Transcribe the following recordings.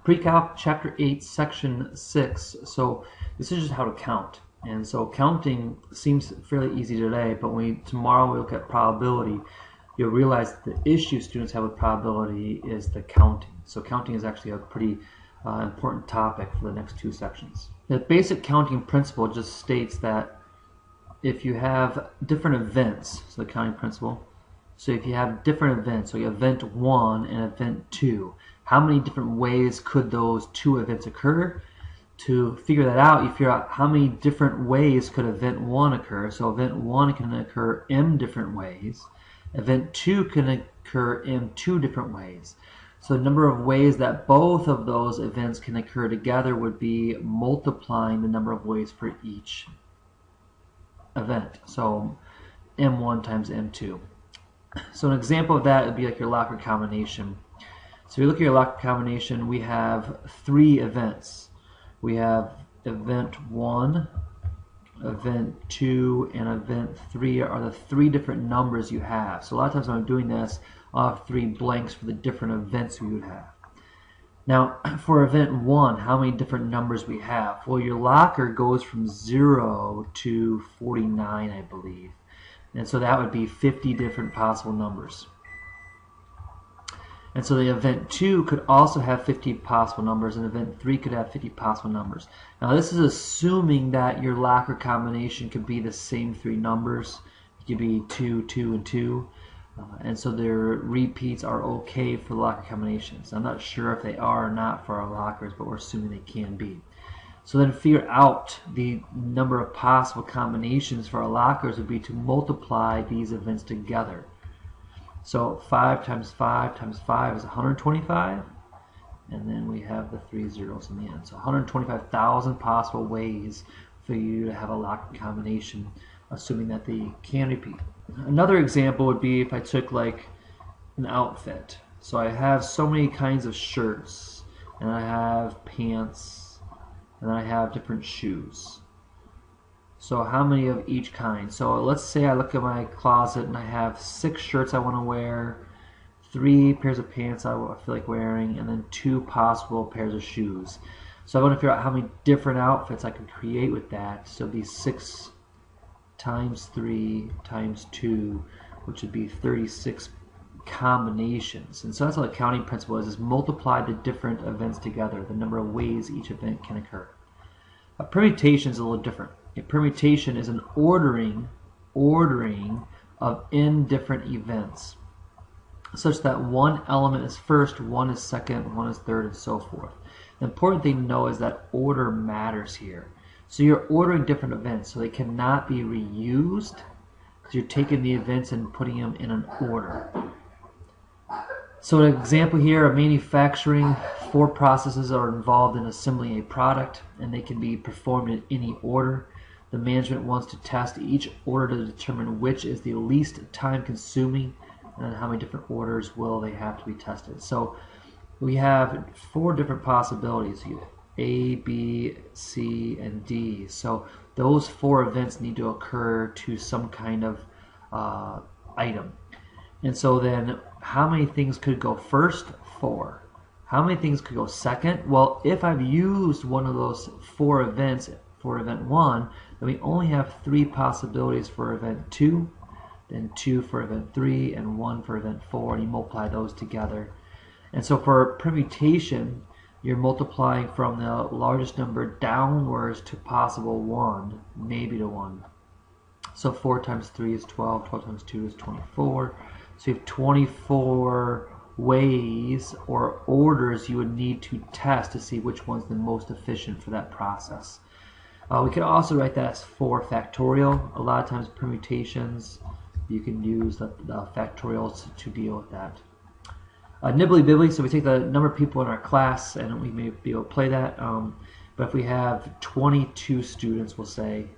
Precalc chapter 8 section 6. So this is just how to count. And so counting seems fairly easy today, but tomorrow we look at probability, you'll realize that the issue students have with probability is the counting. So counting is actually a pretty important topic for the next two sections. The basic counting principle just states that if you have different events, so the counting principle, so if you have different events, so you have event 1 and event 2, how many different ways could those two events occur? To figure that out, you figure out how many different ways could event 1 occur. So event 1 can occur m different ways. Event 2 can occur in 2 different ways. So the number of ways that both of those events can occur together would be multiplying the number of ways for each event. So m1 times m2. So an example of that would be like your locker combination. So if you look at your locker combination, we have 3 events. We have event 1, event 2, and event 3 are the 3 different numbers you have. So a lot of times when I'm doing this, I'll have 3 blanks for the different events we would have. Now, for event 1, how many different numbers we have? Well, your locker goes from 0 to 49, I believe. And so that would be 50 different possible numbers. And so the event 2 could also have 50 possible numbers, and event 3 could have 50 possible numbers. Now this is assuming that your locker combination could be the same 3 numbers. It could be 2, 2, and 2. And so their repeats are okay for locker combinations. I'm not sure if they are or not for our lockers, but we're assuming they can be. So then figure out the number of possible combinations for our lockers would be to multiply these events together. So 5 times 5 times 5 is 125, and then we have the 3 zeros in the end. So 125,000 possible ways for you to have a locker combination, assuming that they can repeat. Another example would be if I took like an outfit. So I have so many kinds of shirts, and I have pants, and then I have different shoes. So how many of each kind? So let's say I look at my closet and I have 6 shirts I want to wear, 3 pairs of pants I feel like wearing, and then 2 possible pairs of shoes. So I want to figure out how many different outfits I can create with that. So it'd be 6 times 3 times 2, which would be 36 combinations. And so that's what the counting principle is multiply the different events together, the number of ways each event can occur. A permutation is a little different. A permutation is an ordering of n different events, such that one element is first, one is second, one is third, and so forth. The important thing to know is that order matters here. So you're ordering different events, so they cannot be reused, because you're taking the events and putting them in an order. So an example here of manufacturing, 4 processes are involved in assembling a product, and they can be performed in any order. The management wants to test each order to determine which is the least time consuming, and then how many different orders will they have to be tested. So we have 4 different possibilities here, A, B, C, and D. So those 4 events need to occur to some kind of item. And so then how many things could go first? 4. How many things could go second? Well, if I've used one of those 4 events for event 1, then we only have 3 possibilities for event 2, then 2 for event 3, and 1 for event 4, and you multiply those together. And so for permutation, you're multiplying from the largest number downwards to possible 1, maybe to 1. So 4 times 3 is 12, 12 times 2 is 24. So you have 24 ways or orders you would need to test to see which one's the most efficient for that process. We could also write that as 4 factorial. A lot of times permutations, you can use the factorials to deal with that. Nibbly-bibbly, so we take the number of people in our class and we may be able to play that. But if we have 22 students, we'll say,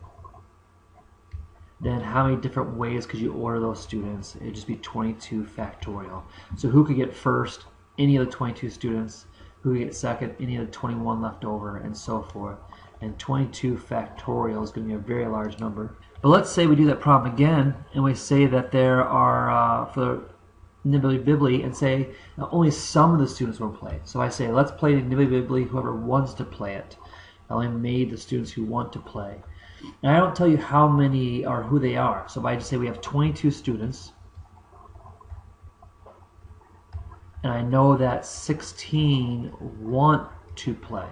then how many different ways could you order those students? It would just be 22 factorial. So who could get first? Any of the 22 students. Who could get second? Any of the 21 left over, and so forth. And 22 factorial is going to be a very large number. But let's say we do that problem again, and we say that there are, for nibbly-bibbly and say now only some of the students will play. So I say, let's play nibbly-bibbly, whoever wants to play it. I only made the students who want to play. And I don't tell you how many or who they are. So if I just say we have 22 students, and I know that 16 want to play.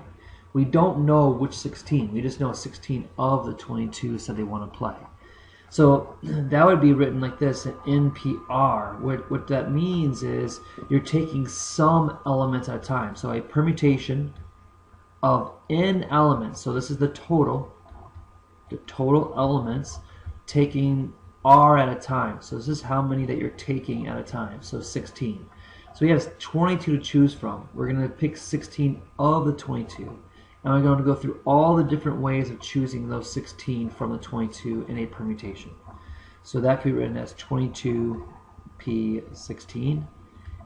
We don't know which 16. We just know 16 of the 22 said they want to play. So that would be written like this, an NPR. What that means is you're taking some elements at a time. So a permutation of n elements. So this is the total elements taking r at a time. So this is how many that you're taking at a time. So 16. So we have 22 to choose from. We're going to pick 16 of the 22. And we're going to go through all the different ways of choosing those 16 from the 22 in a permutation. So that could be written as 22p16.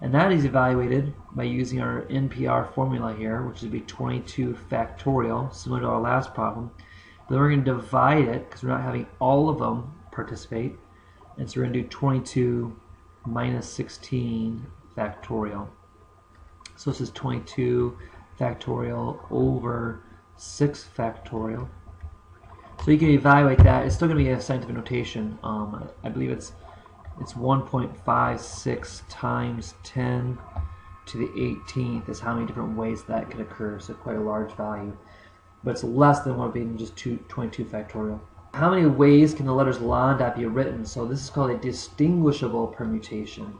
And that is evaluated by using our NPR formula here, which would be 22 factorial, similar to our last problem. Then we're going to divide it, because we're not having all of them participate. And so we're going to do 22 minus 16 factorial. So this is 22 factorial over 6 factorial. So you can evaluate that. It's still going to be a scientific notation. I believe it's 1.56 times 10 to the 18th is how many different ways that could occur. So quite a large value. But it's less than what would be in just 22 factorial. How many ways can the letters LONDOT be written? So this is called a distinguishable permutation.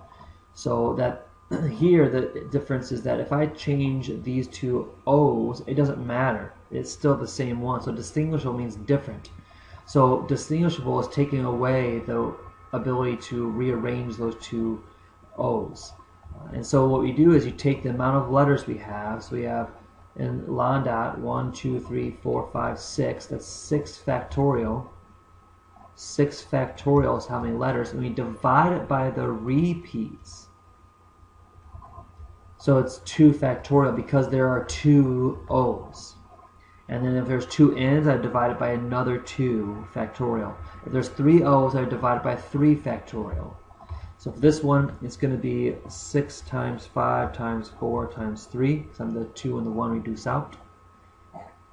So that here the difference is that if I change these two O's, it doesn't matter. It's still the same one. So distinguishable means different. So distinguishable is taking away the ability to rearrange those two O's. And so what we do is you take the amount of letters we have. So we have in LONDOT 1, 2, 3, 4, 5, 6. That's 6 factorial. 6 factorial is how many letters. And we divide it by the repeats. So it's 2 factorial because there are 2 O's. And then if there's 2 N's, I divide it by another 2 factorial. If there's 3 O's, I divide it by 3 factorial. So for this one, it's going to be 6 times 5 times 4 times 3. Because I'm the 2 and the 1 reduce out.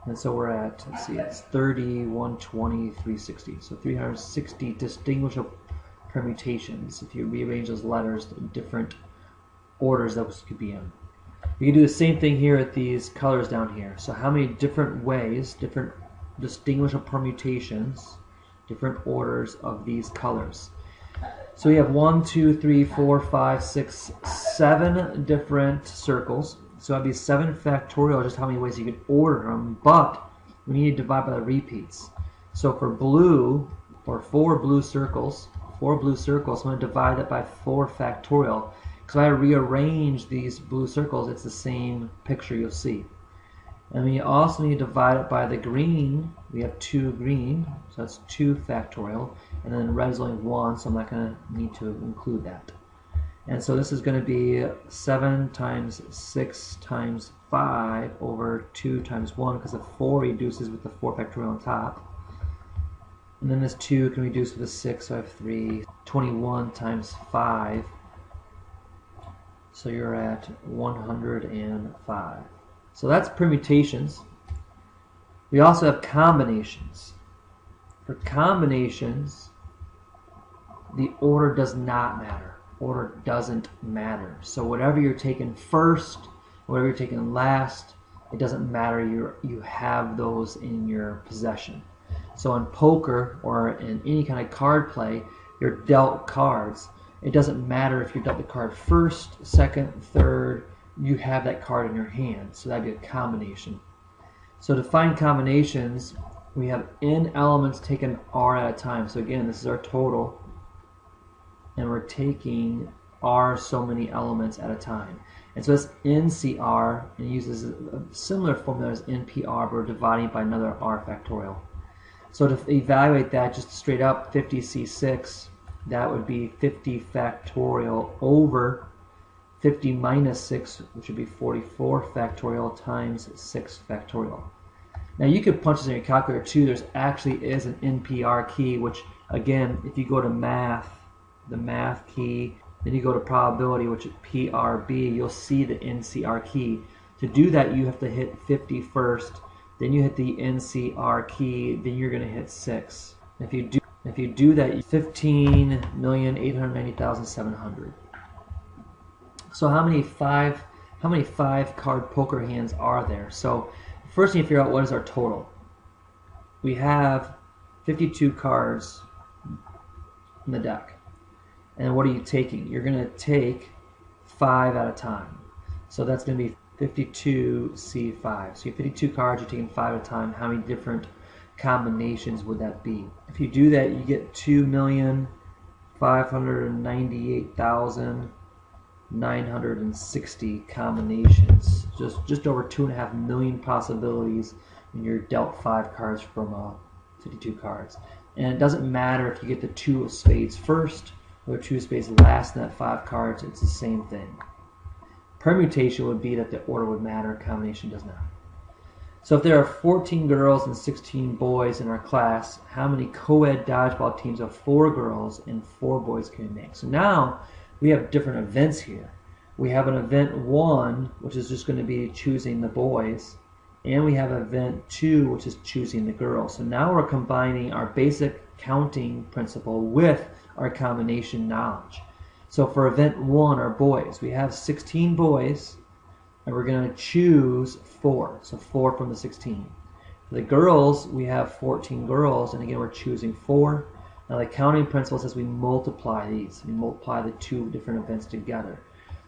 And so we're at, let's see, it's 30, 120, 360. So 360 distinguishable permutations if you rearrange those letters in different orders that could be in. You can do the same thing here at these colors down here. So how many different ways, different distinguishable permutations, different orders of these colors. So we have 1, 2, 3, 4, 5, 6, 7 different circles. So that'd be 7 factorial, just how many ways you could order them, but we need to divide by the repeats. So for blue, or 4 blue circles, I'm going to divide that by 4 factorial. So if I rearrange these blue circles, it's the same picture you'll see. And we also need to divide it by the green. We have 2 green, so that's 2 factorial. And then red is only 1, so I'm not going to need to include that. And so this is going to be 7 times 6 times 5 over 2 times 1, because the 4 reduces with the 4 factorial on top. And then this 2 can reduce with the 6, so I have 3. 21 times 5. So you're at 105. So that's permutations. We also have combinations. For combinations, the order does not matter. Order doesn't matter. So whatever you're taking first, whatever you're taking last, it doesn't matter. You have those in your possession. So in poker or in any kind of card play, you're dealt cards. It doesn't matter if you're dealt the card first, second, third, you have that card in your hand. So that'd be a combination. So to find combinations, we have n elements taken r at a time. So again, this is our total. And we're taking r so many elements at a time. And so it's NCR, and it uses a similar formula as NPR, but we're dividing by another r factorial. So to evaluate that just straight up, 50C6, that would be 50 factorial over 50 minus 6, which would be 44 factorial times 6 factorial. Now you could punch this in your calculator too. There's actually is an NPR key, which again, if you go to math, the math key, Then you go to probability, which is PRB. You'll see the NCR key. To do that, you have to hit 50 first. Then you hit the NCR key. Then you're going to hit 6. If you do that, 15,890,700. So how many five card poker hands are there? So first you need to figure out what is our total. We have 52 cards in the deck. And what are you taking? You're going to take 5 at a time. So that's going to be 52C5. So you have 52 cards, you're taking 5 at a time. How many different combinations would that be? If you do that, you get 2,598,960 combinations. Just over 2.5 million possibilities when you're dealt 5 cards from 52 cards. And it doesn't matter if you get the 2 of spades first or 2 of spades last in that 5 cards, it's the same thing. Permutation would be that the order would matter, combination does not. So if there are 14 girls and 16 boys in our class, how many co-ed dodgeball teams of 4 girls and 4 boys can we make? So now we have different events here. We have an event 1, which is just going to be choosing the boys, and we have event 2, which is choosing the girls. So now we're combining our basic counting principle with our combination knowledge. So for event 1, our boys, we have 16 boys, and we're going to choose 4. So 4 from the 16. For the girls, we have 14 girls, and again we're choosing 4. Now the counting principle says we multiply these. We multiply the 2 different events together.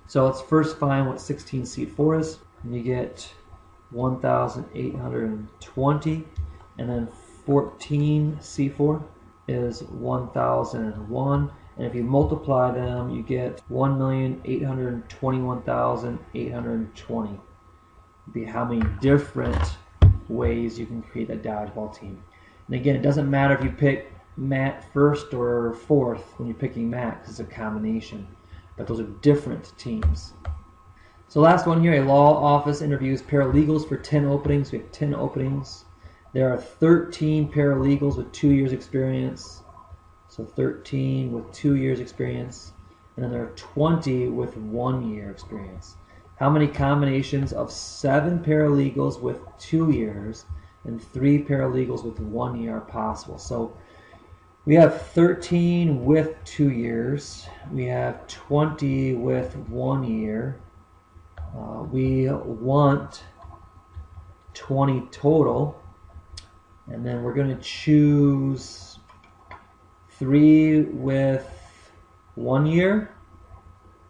So let's first find what 16C4 is. And you get 1,820, and then 14C4 is 1,001. And if you multiply them, you get 1,821,820. Be how many different ways you can create a dodgeball team. And again, it doesn't matter if you pick Matt first or fourth when you're picking Matt, because it's a combination. But those are different teams. So last one here, a law office interviews paralegals for 10 openings. We have 10 openings. There are 13 paralegals with 2 years experience. So 13 with 2 years experience, and then there are 20 with 1 year experience. How many combinations of 7 paralegals with 2 years and 3 paralegals with 1 year are possible? So we have 13 with 2 years. We have 20 with 1 year. We want 20 total, and then we're going to choose 3 with 1 year,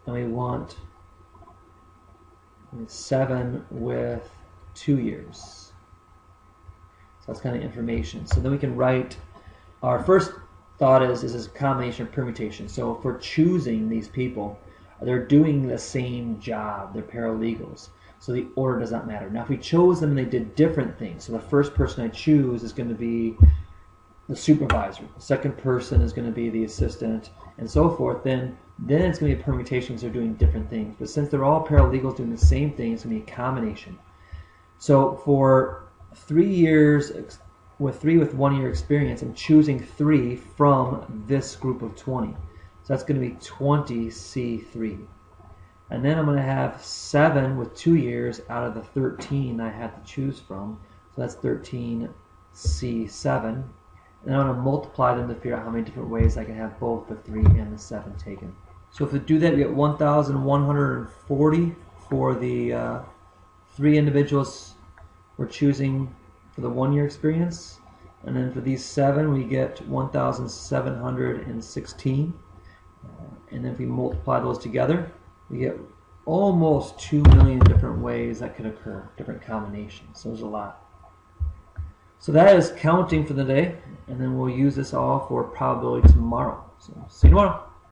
and we want 7 with 2 years. So that's kind of information. So then we can write, our first thought is this a combination of permutation. So if we're choosing these people, they're doing the same job, they're paralegals. So the order does not matter. Now if we chose them and they did different things, so the first person I choose is going to be the supervisor, the second person is going to be the assistant, and so forth, then it's going to be a permutation because they're doing different things. But since they're all paralegals doing the same thing, it's going to be a combination. So for 3 years, with 3 with 1 year experience, I'm choosing 3 from this group of 20. So that's going to be 20C3. And then I'm going to have 7 with 2 years out of the 13 I had to choose from. So that's 13C7. And I'm going to multiply them to figure out how many different ways I can have both the 3 and the 7 taken. So if we do that, we get 1,140 for the 3 individuals we're choosing for the 1 year experience. And then for these 7, we get 1,716. And then if we multiply those together, we get almost 2 million different ways that could occur, different combinations. So there's a lot. So that is counting for the day, and then we'll use this all for probability tomorrow. So see you tomorrow.